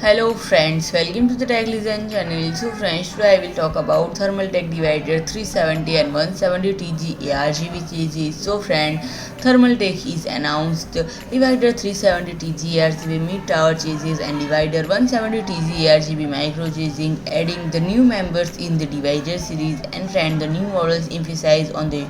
Hello friends, welcome to the Tech Listen channel. So friends, today I will talk about Thermaltake divider 370 and 170 TG ARGB Chassis. So friend, Thermaltake is announced divider 370 TG ARGB mid tower chassis and divider 170 TG ARGB Micro Chassis, adding the new members in the divider series. And friend, the new models emphasize on the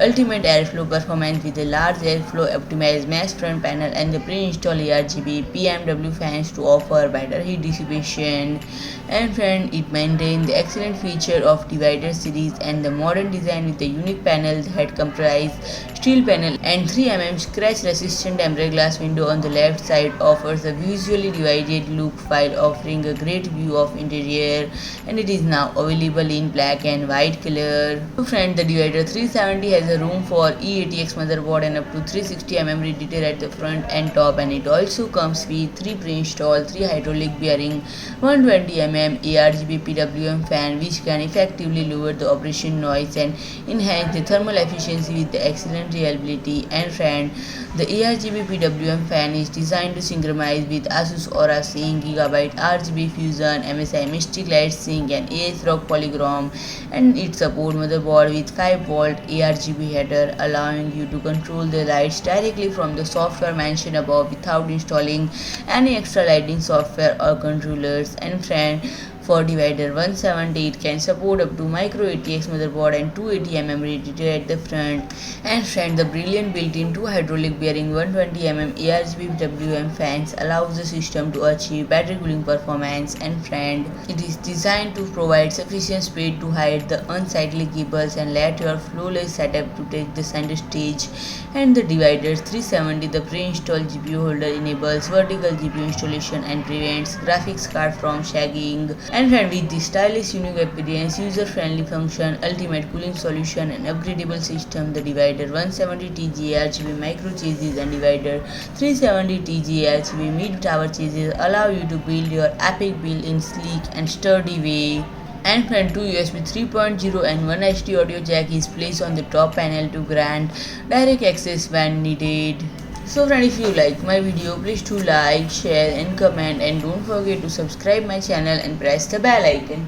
ultimate airflow performance with a large airflow optimized mesh front panel and the pre-installed ARGB PMW fans to offer better heat dissipation. And friend, it maintains the excellent feature of divider series and the modern design with the unique panels that comprise steel panel and 3 mm scratch resistant tempered glass window on the left side offers a visually divided look while offering a great view of interior, and it is now available in black and white color. So friend, the divider 370 has a room for E-ATX motherboard and up to 360 mm radiator at the front and top, and it also comes with 3 pre-installed 3 hydraulic bearing 120 mm ARGB PWM fan which can effectively lower the operation noise and enhance the thermal efficiency with the excellent reliability. And friend, the ARGB PWM fan is designed to synchronize with ASUS Aura Sync, GIGABYTE RGB Fusion, MSI Mystic Light Sync and ASRock Polychrome, and it supports motherboard with 5-volt ARGB header, allowing you to control the lights directly from the software mentioned above without installing any extra lighting software or controllers. And friend, for divider 170, it can support up to Micro ATX motherboard and 280 mm radiator at the front. And friend, the brilliant built-in 2 hydraulic bearing 120 mm ARGB PWM fans allows the system to achieve better cooling performance. And friend, it is designed to provide sufficient space to hide the unsightly cables and let your flawless setup to take the center stage. And the divider 370, the pre-installed GPU holder enables vertical GPU installation and prevents graphics card from sagging. And friend, with the stylish unique appearance, user-friendly function, ultimate cooling solution and upgradable system, the divider 170 TG ARGB Micro Chassis and divider 370 TG ARGB Mid Tower Chassis allow you to build your epic build in sleek and sturdy way. And friend, 2 USB 3.0 and 1 HD audio jack is placed on the top panel to grant direct access when needed. So friend, if you like my video, please do like, share and comment, and don't forget to subscribe my channel and press the bell icon.